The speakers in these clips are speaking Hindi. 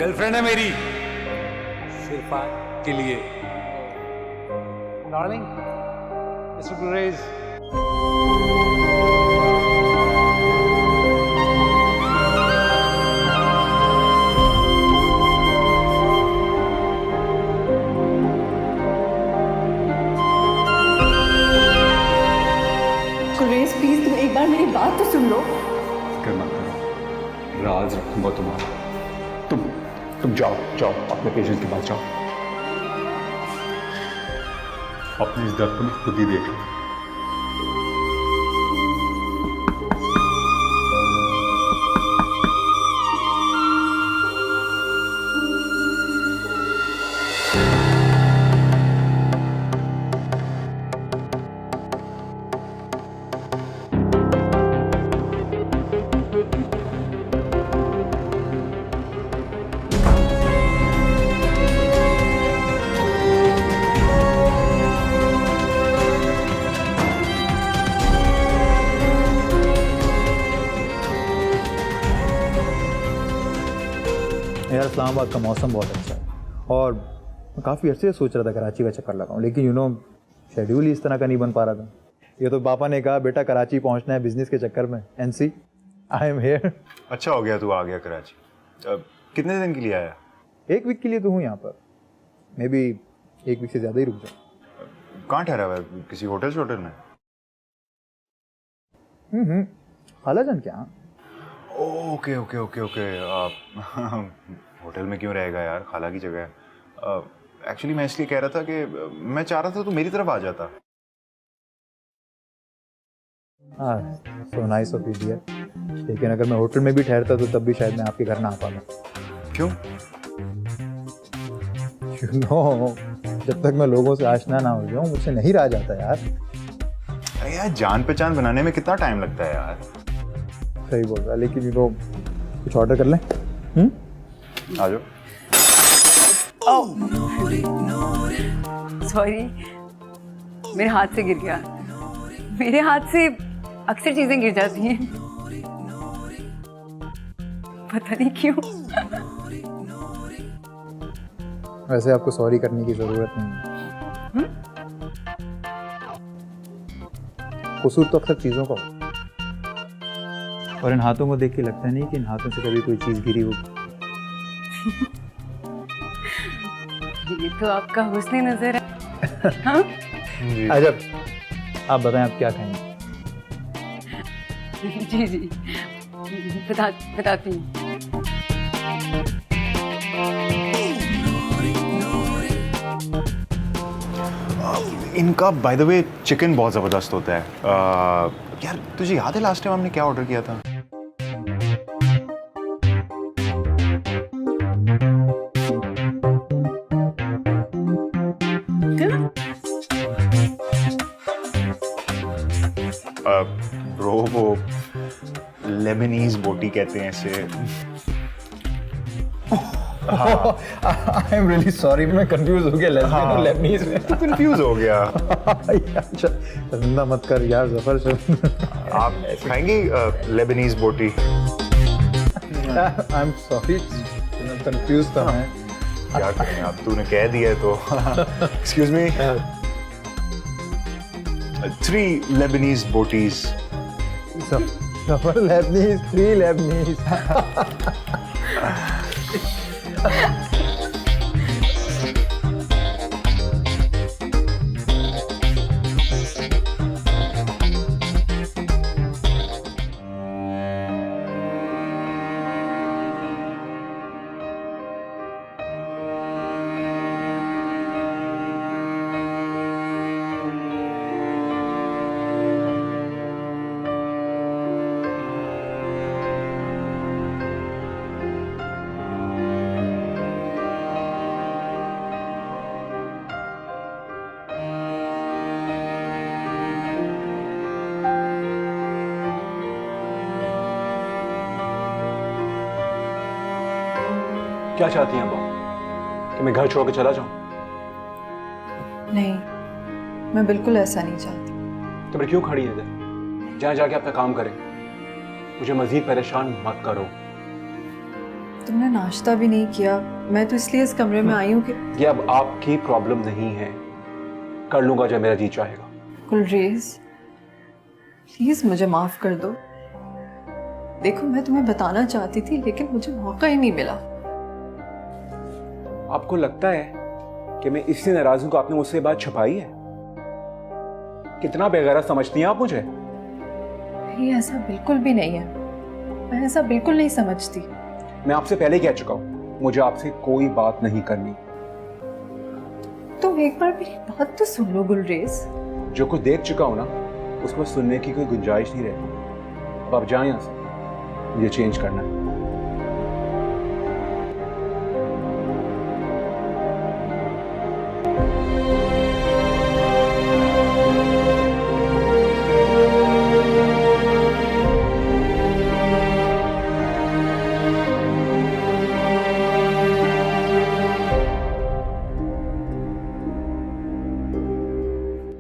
गर्लफ्रेंड है मेरी, सिर्फ आज के लिए। Darling, mister Gurez. Gurez please तुम एक बार मेरी बात तो सुन लो। फिक्र मत करो, राज रखूंगा तुम्हारा। तुम जाओ जाओ, अपने पेशेंट के पास जाओ। अपने इस दर्द को मैं खुद ही देख लूं। यार इस्लामाबाद का मौसम बहुत अच्छा है और मैं काफ़ी अर्से से सोच रहा था कराची का चक्कर लगाऊं, लेकिन शेड्यूल ही इस तरह का नहीं बन पा रहा था। ये तो पापा ने कहा बेटा कराची पहुंचना है बिजनेस के चक्कर में, and see I am here. अच्छा हो गया तू आ गया कराची। कितने दिन के लिए आया? 1 वीक के लिए तो हूँ यहाँ पर, मे बी 1 वीक से ज़्यादा ही रुक जाऊँ। कहाँ ठहरा हुआ है? किसी होटल में? खाला जान क्या? Okay okay okay okay. Hotel में क्यों रहेगा यार, खाला की जगह है। एक्चुअली मैं इसलिए कह रहा था कि मैं चाह रहा था तू मेरी तरफ आ जाता। हाँ, so nice of you dear, लेकिन अगर मैं होटल में भी ठहरता तो तब भी शायद मैं आपके घर ना आ पाता। क्यों? यू नो, जब तक मैं लोगों से आशना ना हो जाऊं मुझसे नहीं रहा जाता यार। अरे यार, जान पहचान बनाने में कितना टाइम लगता है यार। सही बोल रहा है, लेकिन यू नो कुछ ऑर्डर कर लें? आ जाओ। सॉरी, मेरे हाथ से गिर गया। मेरे हाथ से अक्सर चीजें गिर जाती हैं, पता नहीं क्यों। वैसे आपको सॉरी करने की जरूरत नहीं है। कसूर तो अक्सर चीजों का होता है, और इन हाथों को देख के लगता नहीं कि इन हाथों से कभी कोई चीज गिरी होगी। ये तो आपका हुस्न नजर है। हाँ? अजब, आप बताएं आप क्या खाएंगे? जी जी, बताती हूँ। इनका बाय द वे चिकन बहुत ज़बरदस्त होता है। यार तुझे याद है लास्ट टाइम हमने क्या ऑर्डर किया था? ब्रो वो लेबनीज बोटी कहते हैं इसे। आई एम रियली सॉरी, मैं कंफ्यूज हो गया लेस्बियन और लेबनीज में। कंफ्यूज हो गया। शर्मिंदा मत कर यार जफर। आप खाएंगे लेबनीज बोटी? आई एम सॉरी, कंफ्यूज था मैं। क्या करें, अब तूने कह दिया तो। एक्सक्यूज मी, 3 लेबनीज बोटीज। Zafar Lebanese, 3 Lebanese. क्या चाहती हैं अब्बा, कि मैं घर छोड़ के चला जाऊं? नहीं, मैं बिल्कुल ऐसा नहीं चाहती। तो फिर क्यों खड़ी है इधर? जहाँ जाके अपना काम करें। मुझे मजीद परेशान मत करो। तुमने नाश्ता भी नहीं किया। मैं तो इसलिए इस कमरे में आई हूँ कि ये अब आपकी प्रॉब्लम नहीं है, कर लूंगा जब मेरा जी चाहेगा। गुलरेज प्लीज मुझे माफ कर दो। देखो मैं तुम्हें बताना चाहती थी लेकिन मुझे मौका ही नहीं मिला। आपको लगता है कि मैं इसलिए नाराज हूं कि आपने मुझसे ये बात छुपाई है? कितना बेगैरत समझती हैं आप मुझे? नहीं ऐसा बिल्कुल भी नहीं है, मैं ऐसा बिल्कुल नहीं समझती। मैं आपसे पहले ही कह चुका हूं, मुझे आपसे कोई बात नहीं करनी। तुम एक बार मेरी बात तो सुन लो गुलरेज। जो कुछ देख चुका हूं ना, उसको सुनने की कोई गुंजाइश नहीं रहती। अब आप जाएं यहां से, मुझे चेंज करना है।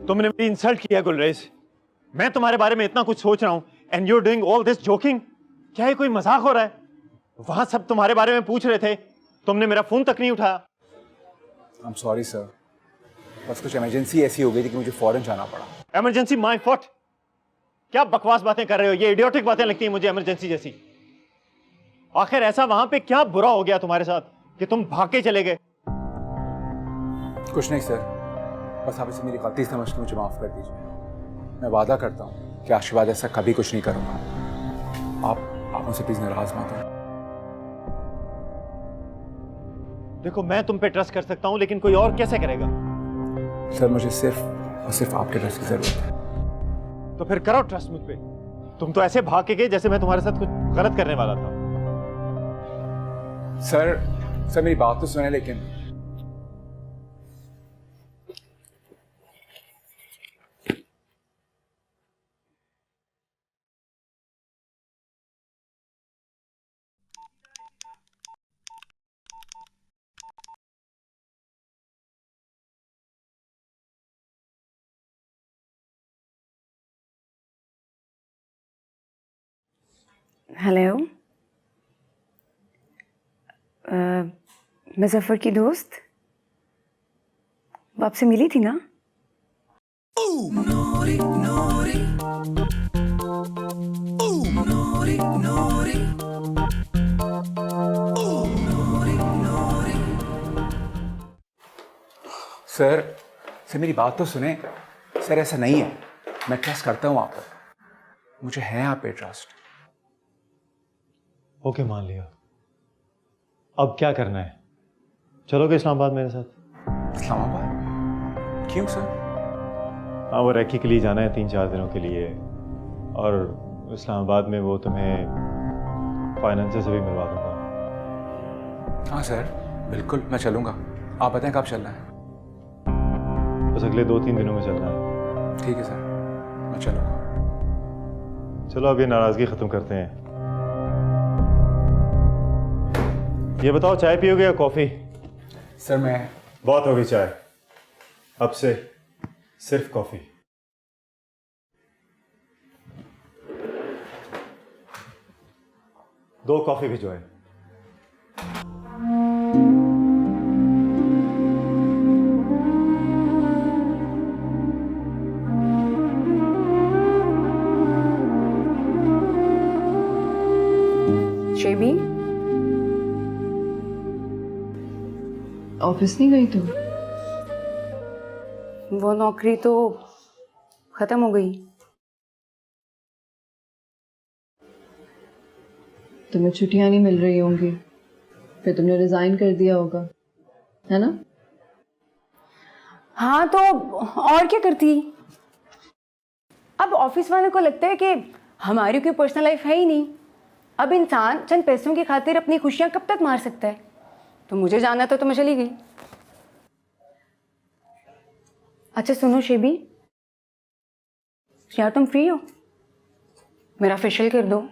तुमने मेरी इंसल्ट किया गुलरेज। मैं तुम्हारे बारे में इतना कुछ सोच रहा हूं and you are doing all this joking. क्या ये कोई मजाक हो रहा है? वहां सब तुम्हारे बारे में पूछ रहे थे, तुमने मेरा फोन तक नहीं उठाया। आई एम सॉरी सर, बस कुछ इमरजेंसी ऐसी हो गई थी कि मुझे फौरन जाना पड़ा। Emergency my fault? क्या बकवास बातें कर रहे हो? ये इडियोटिक बातें लगती हैं मुझे इमरजेंसी जैसी। आखिर ऐसा वहां पे क्या बुरा हो गया तुम्हारे साथ कि तुम भाग के चले गए? कुछ नहीं सर, बस आप इसे मेरी गलती समझ के मुझे माफ कर दीजिए। मैं वादा करता हूँ कि आज के बाद ऐसा कभी कुछ नहीं करूँगा। आप मुझसे प्लीज नाराज मत हो। देखो मैं तुम पे ट्रस्ट कर सकता हूं लेकिन कोई और कैसे करेगा? सर मुझे सिर्फ और सिर्फ आपके ट्रस्ट की जरूरत है। तो फिर करो ट्रस्ट मुझ पे। तुम तो ऐसे भाग के गए जैसे मैं तुम्हारे साथ कुछ गलत करने वाला था। सर मेरी बात तो सुने लेकिन। हेलो, मुजफ्फर की दोस्त, वो आपसे मिली थी ना? सर मेरी बात तो सुने। सर ऐसा नहीं है, मैं ट्रस्ट करता हूँ आप पर, मुझे है आप पे ट्रस्ट। ओके मान लिया। अब क्या करना है? चलोगे इस्लामाबाद मेरे साथ? इस्लामाबाद? क्यों सर? हाँ वो रैकी के लिए जाना है 3-4 दिनों के लिए, और इस्लामाबाद में वो तुम्हें फाइनेंसर से भी मिलवा दूंगा। हाँ सर बिल्कुल, मैं चलूँगा। आप बताएं कब चलना है? बस अगले 2-3 दिनों में चलना है। ठीक है सर, मैं चलूँगा। चलो अब ये नाराज़गी ख़त्म करते हैं। ये बताओ चाय पियोगे या कॉफ़ी? सर मैं बहुत होगी चाय, अब से सिर्फ कॉफ़ी। दो कॉफ़ी भिजवाएं। शेबी, ऑफिस नहीं गई तुम? वो नौकरी तो खत्म हो गई। तुम्हें छुट्टियां नहीं मिल रही होंगी, फिर तुमने रिजाइन कर दिया होगा, है ना? हाँ तो और क्या करती? अब ऑफिस वालों को लगता है कि हमारी कोई पर्सनल लाइफ है ही नहीं। अब इंसान चंद पैसों की खातिर अपनी खुशियां कब तक मार सकता है? तो मुझे जाना था तो मैं चली गई। अच्छा सुनो शेबी, यार तुम फ्री हो? मेरा फेशियल कर दो।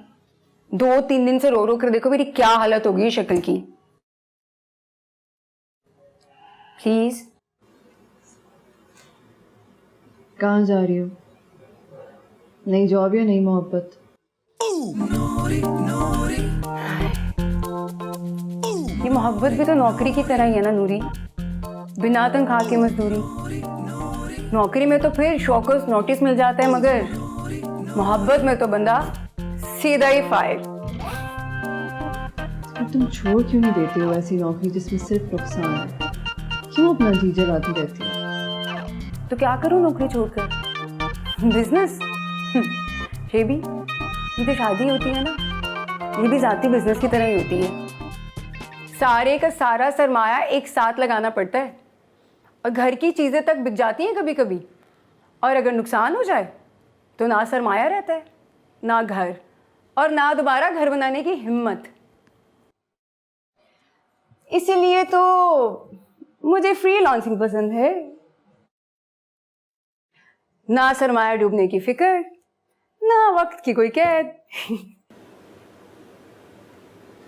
2-3 दिन से रो रो कर देखो मेरी क्या हालत होगी शक्ल की। प्लीज। कहाँ जा रही हो? नई जॉब या नई मोहब्बत? मोहब्बत भी तो नौकरी की तरह ही है ना नूरी, बिना तनख्वाह की मजदूरी। नौकरी में तो फिर शौकस नोटिस मिल जाता है, मगर मोहब्बत में तो बंदा सीधा ही फायर। तुम छोड़ क्यों नहीं देते हो ऐसी नौकरी जिसमें सिर्फ नुकसान है? क्यों अपना जी जलाती रहती हो? तो क्या करूं नौकरी छोड़कर? बिजनेस? ये भी, ये तो शादी होती है ना, ये भी जाती बिजनेस की तरह ही होती है। सारे का सारा सरमाया एक साथ लगाना पड़ता है और घर की चीज़ें तक बिक जाती हैं कभी कभी, और अगर नुकसान हो जाए तो ना सरमाया रहता है, ना घर, और ना दोबारा घर बनाने की हिम्मत। इसीलिए तो मुझे फ्रीलांसिंग पसंद है, ना सरमाया डूबने की फिक्र, ना वक्त की कोई कैद।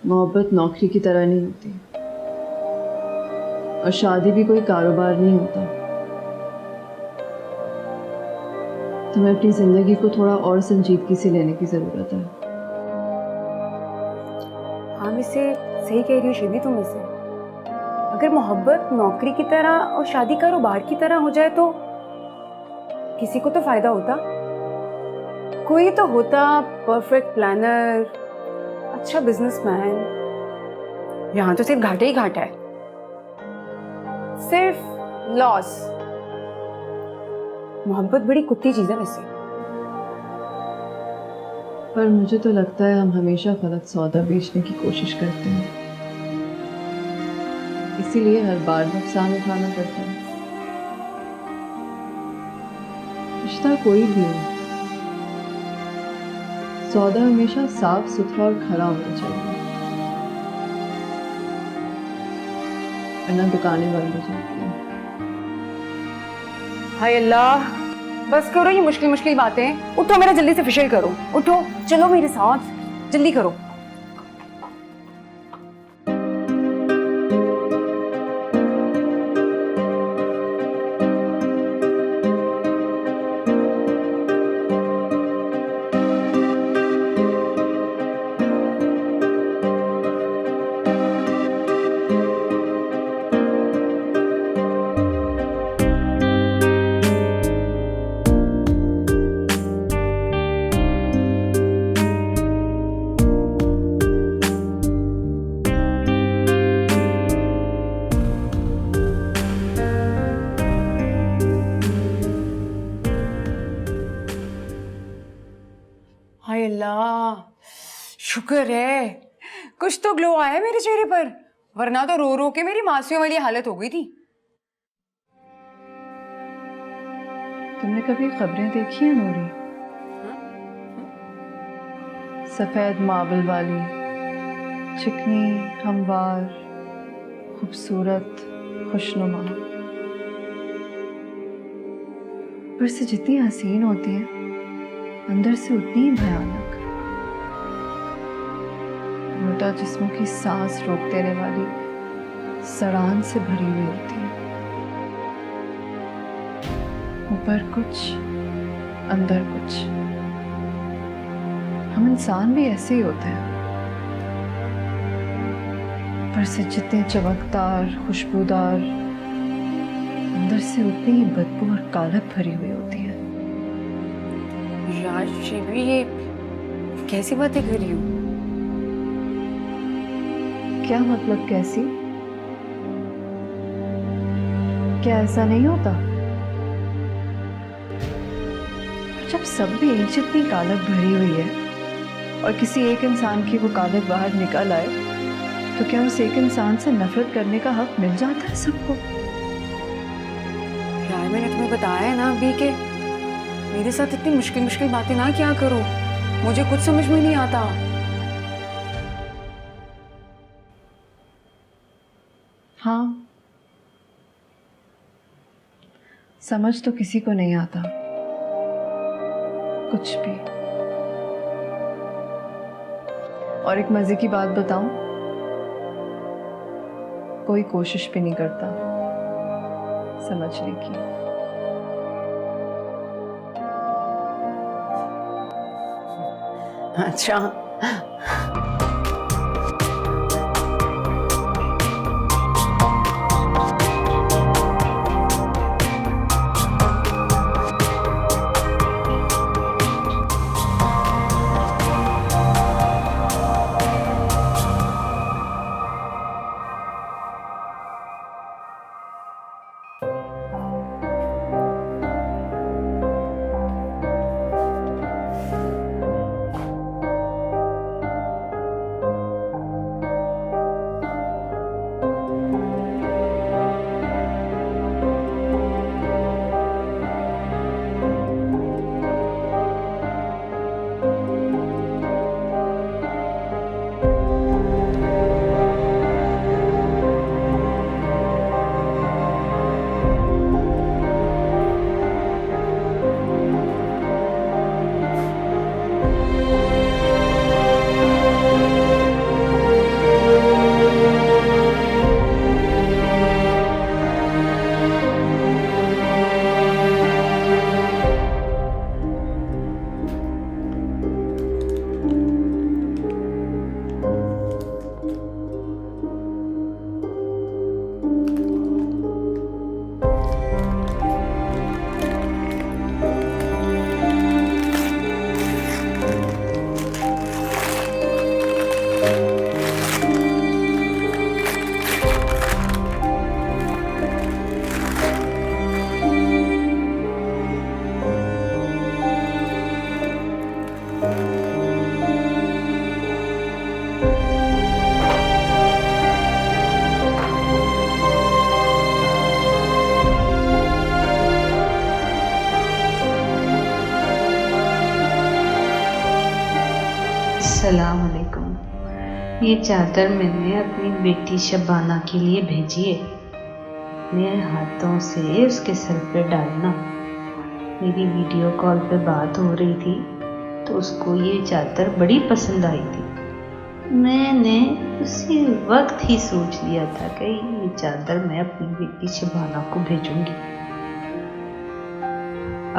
मोहब्बत नौकरी की तरह नहीं होती, और शादी भी कोई कारोबार नहीं होता। तुम्हें अपनी जिंदगी को थोड़ा और संजीदगी से लेने की जरूरत है। हाँ, इसे सही कह रही हो शिवी तुम। इसे अगर मोहब्बत नौकरी की तरह और शादी कारोबार की तरह हो जाए तो किसी को तो फायदा होता। कोई तो होता परफेक्ट प्लानर, अच्छा बिजनेसमैन। यहाँ तो सिर्फ घाटा ही घाटा है, सिर्फ लॉस। मोहब्बत बड़ी कुत्ती चीज है वैसे। पर मुझे तो लगता है हम हमेशा गलत सौदा बेचने की कोशिश करते हैं, इसीलिए हर बार नुकसान उठाना पड़ता है। रिश्ता कोई भी हो, सौदा हमेशा साफ सुथरा और खरा होना चाहिए, वरना दुकानें बंद हो जाती हैं। हाय अल्लाह, बस करो ये मुश्किल मुश्किल बातें। उठो मेरा, जल्दी से फेशियल करो। उठो, चलो मेरे साथ, जल्दी करो। हाय अल्लाह, शुक्र है कुछ तो ग्लो आया है मेरे चेहरे पर, वरना तो रो रो के मेरी मासियों वाली हालत हो गई थी। तुमने कभी खबरें देखी हैं नूरी? सफेद मार्बल वाली, चिकनी, हमवार, खूबसूरत, खुशनुमा। पर से जितनी हसीन होती है, अंदर से उतनी ही भयानक। मोटा जिस्मों की सांस रोक देने वाली सड़ान से भरी हुई होती है। ऊपर कुछ, अंदर कुछ। हम इंसान भी ऐसे ही होते हैं, पर से जितने चमकदार, खुशबूदार, अंदर से उतनी ही बदबू और कालक भरी हुई होती है। यार शिवी, ये कैसी बातें कर रही हो? क्या मतलब कैसी? क्या ऐसा नहीं होता? जब सब में एक जितनी कालक भरी हुई है और किसी एक इंसान की वो कालक बाहर निकल आए, तो क्या उस एक इंसान से नफरत करने का हक मिल जाता है सबको? यार मैंने तुम्हें बताया है ना अभी के मेरे साथ इतनी मुश्किल मुश्किल बातें ना क्या करो, मुझे कुछ समझ में नहीं आता। हाँ, समझ तो किसी को नहीं आता कुछ भी। और एक मजे की बात बताऊं, कोई कोशिश भी नहीं करता समझने की। अच्छा, अस्सलाम वालेकुम। ये चादर मैंने अपनी बेटी शबाना के लिए भेजी है। मेरे हाथों से उसके सर पे डालना। मेरी वीडियो कॉल पे बात हो रही थी तो उसको ये चादर बड़ी पसंद आई थी। मैंने उसी वक्त ही सोच लिया था कि ये चादर मैं अपनी बेटी शबाना को भेजूंगी।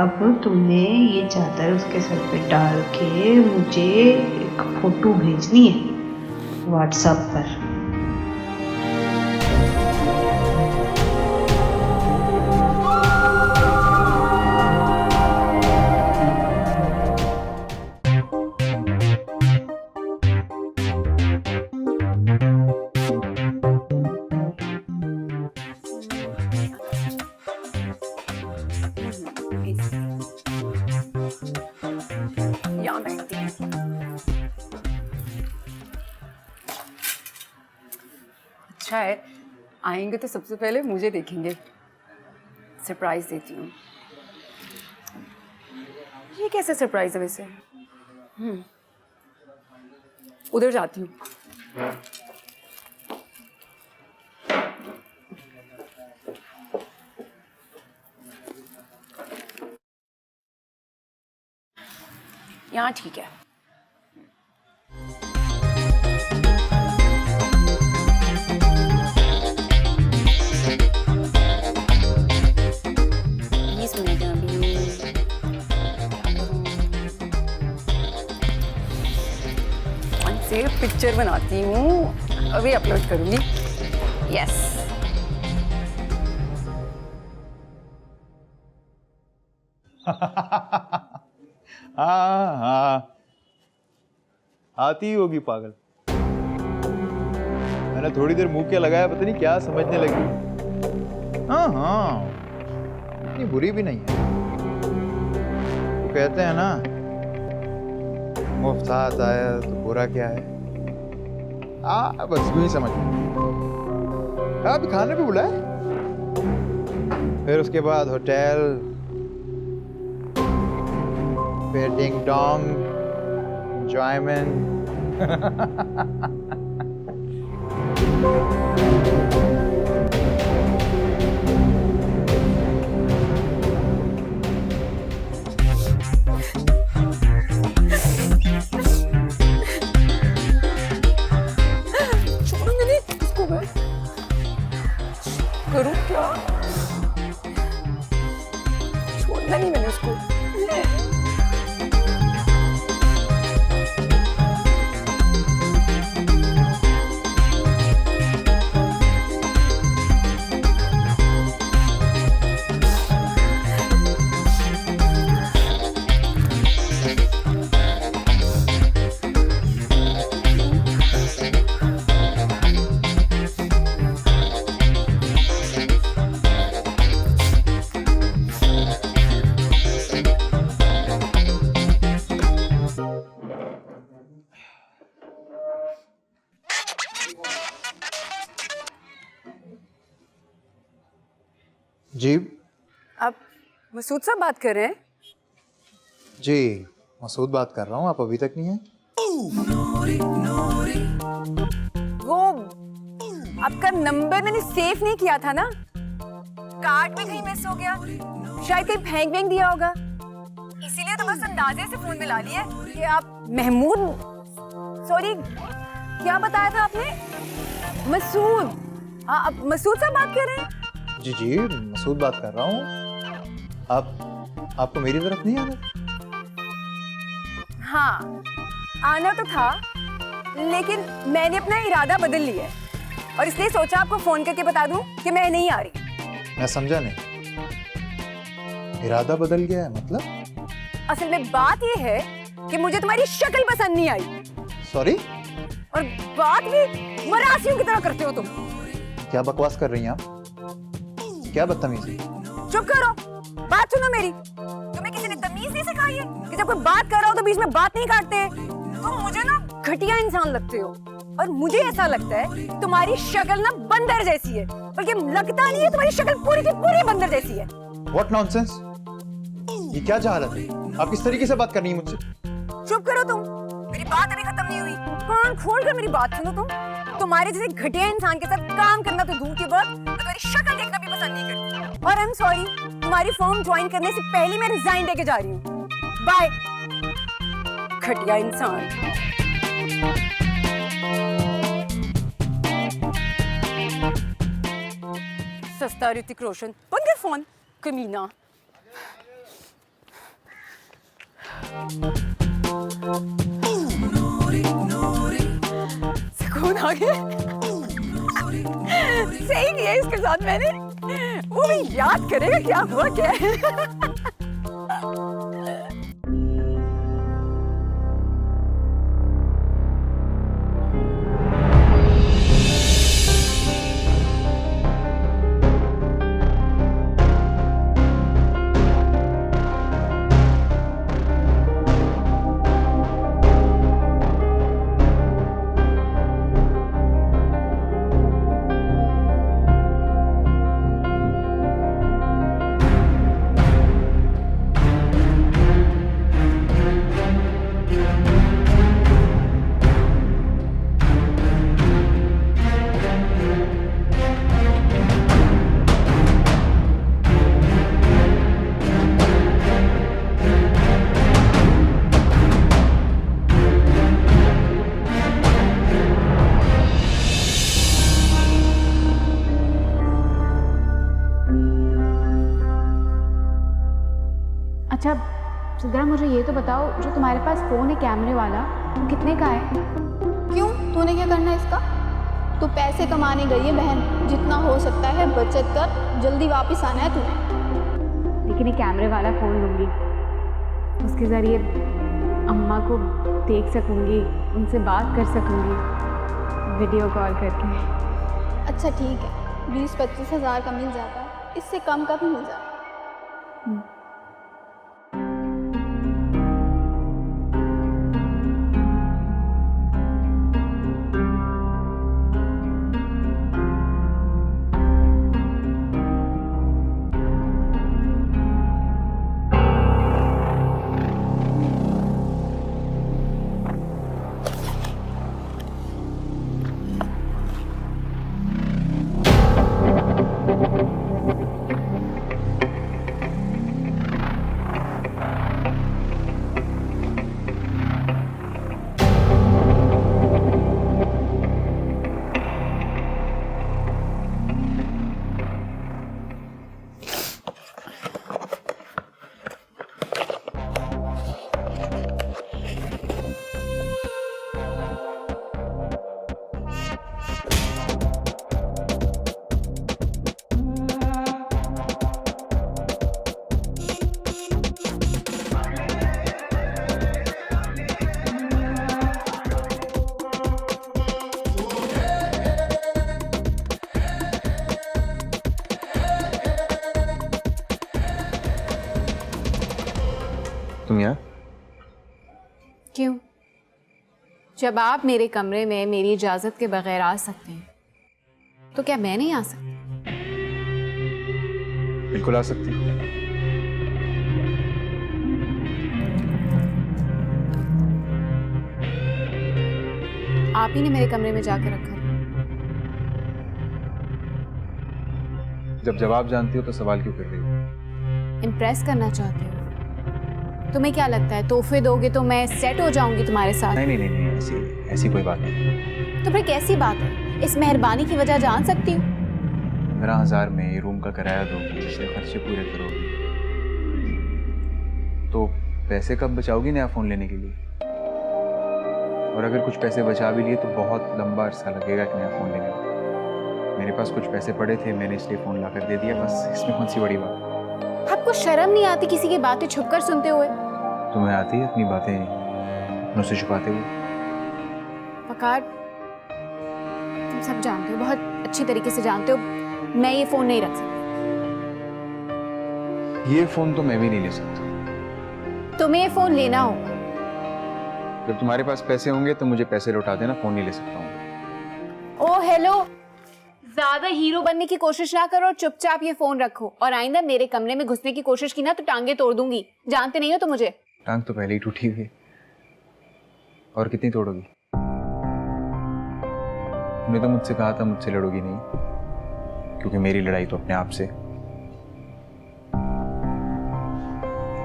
अब तुम्हें ये चादर उसके सर पे डाल के मुझे एक फोटो भेजनी है व्हाट्सएप पर। यहाँ बैठती हैं। अच्छा है, आएंगे तो सबसे पहले मुझे देखेंगे। सरप्राइज देती हूँ। ये कैसे सरप्राइज है वैसे? उधर जाती हूँ। यहाँ ठीक है। से पिक्चर बनाती हूँ, अभी अपलोड करूँगी। यस। हाँ आती होगी पागल। मैंने थोड़ी देर मुंह क्या लगाया, पता नहीं क्या समझने लगी। हाँ इतनी बुरी भी नहीं है। वो कहते हैं ना, मुफ्त हाथ आया तो बुरा क्या है। बस यूं ही समझ। अब खाने पे बुलाए, फिर उसके बाद होटल, फिर डिंग डोंग, एंजॉयमेंट। छोड़ूंगी नहीं इसको मैं। करूँ क्या? छोड़ना नहीं मैंने उसको। जी आप मसूद साहब बात कर रहे हैं? जी मसूद बात कर रहा हूँ। आप अभी तक नहीं है? वो आपका नंबर मैंने सेव नहीं किया था ना, कार्ड में कहीं मिस हो गया, शायद कहीं फेंक वेंक दिया होगा, इसीलिए तो बस अंदाजे से फोन मिला लिया कि आप महमूद, सॉरी क्या बताया था आपने? मसूद। हाँ आप मसूद साहब बात कर रहे हैं? जी मसूद बात कर रहा हूँ। आपको मेरी तरफ नहीं आना? हाँ आना तो था, लेकिन मैंने अपना इरादा बदल लिया है और इसलिए सोचा आपको फोन करके बता दूं कि मैं नहीं आ रही। मैं समझा नहीं, इरादा बदल गया है मतलब? असल में बात ये है कि मुझे तुम्हारी शक्ल पसंद नहीं आई। सॉरी? और बात भी मरासियों की तरह करते हो तुम। क्या बकवास कर रही हैं आप? क्या बदतमीजी? चुप करो, बात सुनो मेरी। तुम्हें किसी ने तमीज नहीं सिखाई है कि जब कोई बात कर रहा हो तो बीच में बात नहीं काटते? तुम मुझे ना घटिया इंसान लगते हो और मुझे ऐसा लगता है तुम्हारी शक्ल ना बंदर जैसी है, बल्कि लगता नहीं है, तुम्हारी शक्ल पूरी की पूरी बंदर जैसी है। What nonsense? ये क्या जहालत है? आप किस तरीके से बात कर रही हैं मुझसे? चुप करो तुम, मेरी बात अभी खत्म नहीं हुई। कान खोल कर मेरी बात सुनो तुम। तुम्हारे जैसे घटिया इंसान के साथ काम करना तो दूर की बात, मैं तुम्हारी शक्ल देखना भी पसंद नहीं करती। और आई एम सॉरी, तुम्हारी फर्म ज्वाइन करने से पहले मैं रिजाइन देके जा रही हूँ। बाय घटिया इंसान। सस्ता ऋतिक रोशन, बंद कर फोन कमीना। सुकून आ गया। सही किया इसके साथ मैंने, वो भी याद करेगा क्या हुआ क्या है। अच्छा सिद्रा, मुझे ये तो बताओ, जो तुम्हारे पास फ़ोन है कैमरे वाला, वो कितने का है? क्यों, तूने क्या करना है इसका? तू पैसे कमाने गई है बहन, जितना हो सकता है बचत कर, जल्दी वापस आना है तूने। लेकिन ये कैमरे वाला फ़ोन लूँगी, उसके ज़रिए अम्मा को देख सकूँगी, उनसे बात कर सकूँगी वीडियो कॉल करके। अच्छा ठीक है, 20-25 हज़ार का मिल जाता है, इससे कम का भी मिल जाता है। तुम यहाँ? क्यों? जब आप मेरे कमरे में मेरी इजाज़त के बगैर आ सकते हैं, तो क्या मैं नहीं आ सकती? बिल्कुल आ सकती हूँ। आप ही ने मेरे कमरे में जाकर रखा था। जब जवाब जानती हो तो सवाल क्यों कर रही हो? इम्प्रेस करना चाहते हो? तुम्हें क्या लगता है तोहफे दोगे तो मैं सेट हो जाऊंगी तुम्हारे साथ? नहीं नहीं नहीं, ऐसी ऐसी कोई बात नहीं। तो फिर कैसी बात है? इस मेहरबानी की वजह जान सकती हूँ? 15,000 में रूम का किराया दोगी, जिससे खर्चे पूरे करोगी, तो पैसे कब बचाओगी नया फ़ोन लेने के लिए? और अगर कुछ पैसे बचा भी लिए तो बहुत लंबा अरसा लगेगा एक नया फ़ोन लेने में। मेरे पास कुछ पैसे पड़े थे, मैंने इसलिए फ़ोन ला कर दे दिया, बस इसमें कौन सी बड़ी बात। आपको शर्म नहीं आती किसी की बातें छुपकर सुनते हुए? तुम्हें आती है अपनी बातें अपनों से छुपाते हुए? पकार, तुम सब जानते हो, बहुत अच्छी तरीके से जानते हो, मैं ये फ़ोन नहीं रख सकती। ये फ़ोन तो मैं भी नहीं ले सकता। तुम्हें ये फ़ोन लेना होगा। जब तुम्हारे पास पैसे होंगे तो मुझे पैसे लौटा देना, फ़ोन नहीं ले सकता हूँ। ओ हेलो, ज्यादा हीरो बनने की कोशिश ना करो और चुपचाप ये फोन रखो। और आइंदा मेरे कमरे में घुसने की कोशिश की ना तो टांगे तोड़ दूंगी। जानते नहीं हो तो मुझे? टांग तो पहले ही टूटी हुई है। और कितनी तोड़ोगी? तुमने तो मुझसे कहा था मुझसे लड़ोगी नहीं, क्योंकि मेरी लड़ाई तो अपने आप से।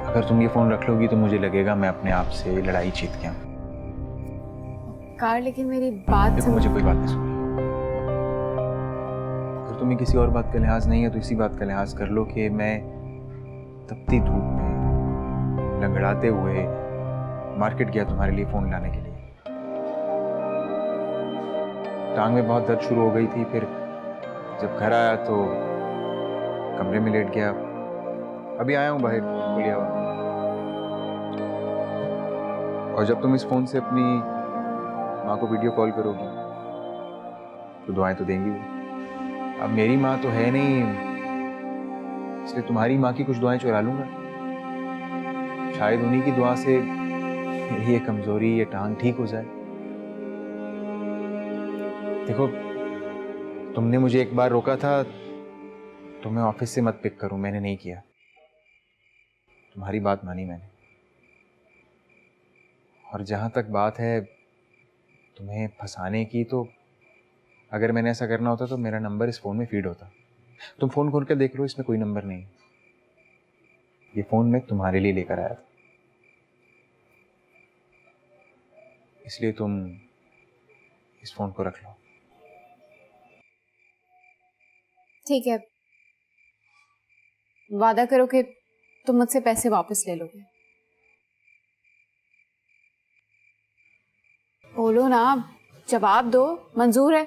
अगर तुम ये फोन रख लोगी तो मुझे लगेगा मैं अपने आप से लड़ाई जीत गया। कार, लेकिन मेरी बात देखो, मुझे कोई बात नहीं सुननी। अगर तुम्हें किसी और बात का लिहाज नहीं है तो इसी बात का लिहाज कर लो कि मैं तपती धूप में लंगड़ाते हुए मार्केट गया तुम्हारे लिए फोन लाने के लिए। टांग में बहुत दर्द शुरू हो गई थी, फिर जब घर आया तो कमरे में लेट गया। अभी आया हूँ बाहर खुली हवा। और जब तुम इस फोन से अपनी माँ को वीडियो कॉल करोगी तो दुआएं तो देंगी वो। अब मेरी माँ तो है नहीं, इसलिए तुम्हारी माँ की कुछ दुआएं चुरा लूंगा। शायद उन्हीं की दुआ से मेरी ये कमजोरी, ये टांग ठीक हो जाए। देखो, तुमने मुझे एक बार रोका था तो मैं ऑफिस से मत पिक करूं, मैंने नहीं किया। तुम्हारी बात मानी मैंने। और जहां तक बात है तुम्हें फंसाने की, तो अगर मैंने ऐसा करना होता तो मेरा नंबर इस फ़ोन में फीड होता। तुम फ़ोन खोल कर देख लो, इसमें कोई नंबर नहीं। ये फ़ोन मैं तुम्हारे लिए लेकर आया था, इसलिए तुम इस फ़ोन को रख लो। ठीक है, वादा करो कि तुम मुझसे पैसे वापस ले लोगे। बोलो ना, जवाब दो, मंजूर है?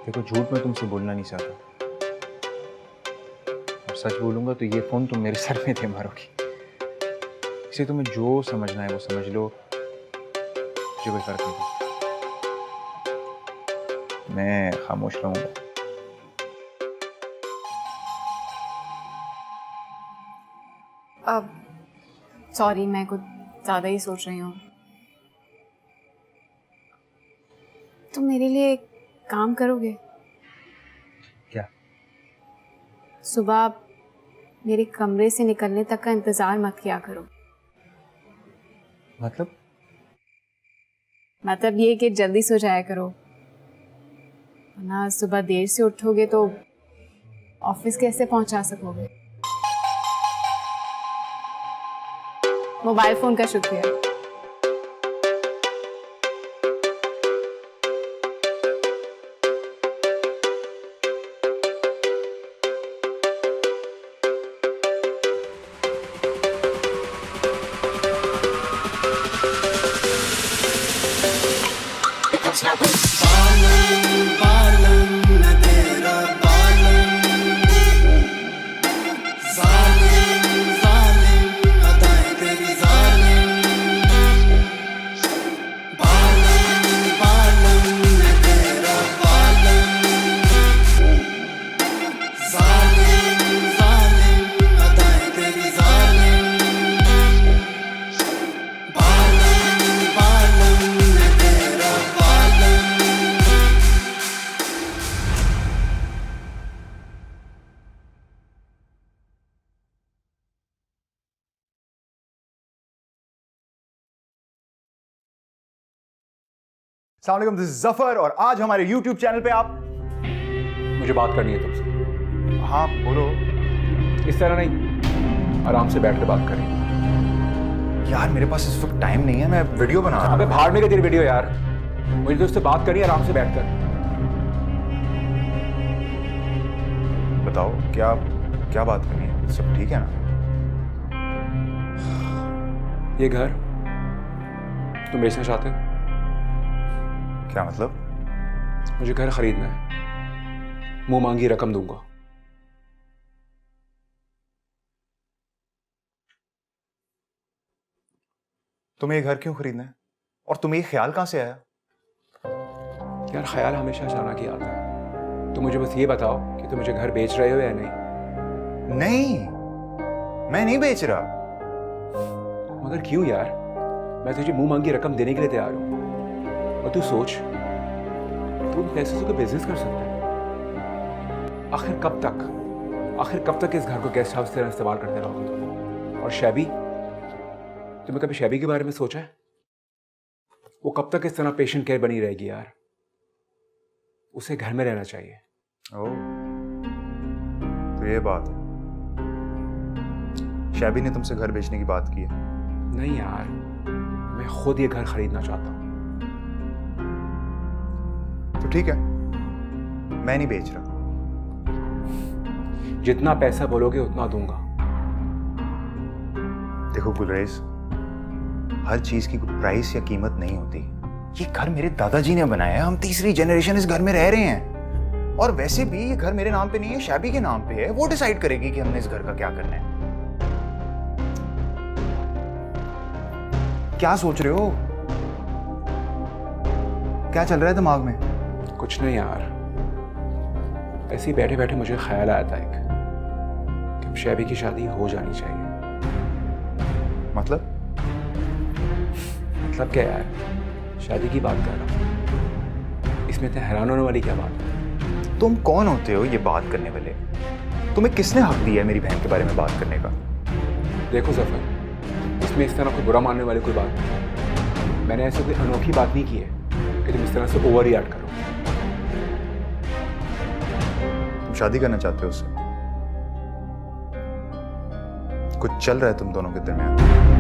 देखो, झूठ मैं तुमसे बोलना नहीं चाहता, और सच बोलूंगा तो ये फ़ोन तुम मेरे सर में दे मारोगी। इसे तुम्हें जो समझना है वो समझ लो, मुझे कोई फर्क नहीं पड़ता। मैं खामोश रहूंगा। अब सॉरी, मैं कुछ ज़्यादा ही सोच रही हूँ। तुम मेरे लिए एक काम करोगे? क्या? सुबह मेरे कमरे से निकलने तक का इंतज़ार मत किया करो। मतलब ये कि जल्दी सो जाया करो, वरना सुबह देर से उठोगे तो ऑफिस कैसे पहुंचा सकोगे? मोबाइल फोन का शुक्रिया। अस्सलाम वालेकुम, दिस इज जफर और आज हमारे YouTube चैनल पे आप। मुझे बात करनी है तुमसे। हाँ बोलो। इस तरह नहीं, आराम से बैठ के बात करें। यार मेरे पास इस वक्त टाइम नहीं है, मैं वीडियो बना रहा हूं। अबे भाड़ में क्या तेरी वीडियो यार, मुझे तो उससे बात करनी है आराम से बैठकर। बताओ क्या क्या बात करनी है? सब ठीक है ना? ये घर तुम बेचना चाहते हो? क्या मतलब? मुझे घर खरीदना है, मुंह मांगी रकम दूंगा। तुम्हें ये घर क्यों खरीदना है? और तुम्हें ये ख्याल कहां से आया? यार ख्याल हमेशा अचानक ही आता है। तो मुझे बस ये बताओ कि तुम मुझे घर बेच रहे हो या नहीं? नहीं, मैं नहीं बेच रहा। मगर क्यों यार? मैं तुझे मुंह मांगी रकम देने के लिए तैयार हूं। और तू सोच, तू इन पैसों से बिजनेस कर सकता है। आखिर कब तक इस घर को गेस्ट हाउस की तरह इस्तेमाल करते रहोगे तुम? और शैबी तुमने कभी शैबी के बारे में सोचा है? वो कब तक इस तरह पेशेंट केयर बनी रहेगी यार? उसे घर में रहना चाहिए। ओह, तो ये बात है। शैबी ने तुमसे घर बेचने की बात की है? नहीं यार, मैं खुद ये घर खरीदना चाहता हूँ। तो ठीक है, मैं नहीं बेच रहा। जितना पैसा बोलोगे उतना दूंगा। देखो गुलरेज, हर चीज की कोई प्राइस या कीमत नहीं होती। ये घर मेरे दादाजी ने बनाया है, हम तीसरी जनरेशन इस घर में रह रहे हैं। और वैसे भी ये घर मेरे नाम पे नहीं है, शैबी के नाम पे है। वो डिसाइड करेगी कि हमने इस घर का क्या करना है। क्या सोच रहे हो? क्या चल रहा है दिमाग में? कुछ नहीं यार, ऐसे ही बैठे बैठे मुझे ख्याल आया था एक कि अब शैबी की शादी हो जानी चाहिए। मतलब क्या यार, शादी की बात कर रहा हूँ। इसमें इतने हैरान होने वाली क्या बात है? तुम कौन होते हो ये बात करने वाले? तुम्हें किसने हक दिया है मेरी बहन के बारे में बात करने का? देखो जफर, इसमें इस तरह कोई बुरा मानने वाली कोई बात नहीं। मैंने ऐसे कोई अनोखी बात नहीं की है कि तुम इस तरह से ओवर रिएक्ट करो। तुम शादी करना चाहते हो उससे? कुछ चल रहा है तुम दोनों के दरमियान?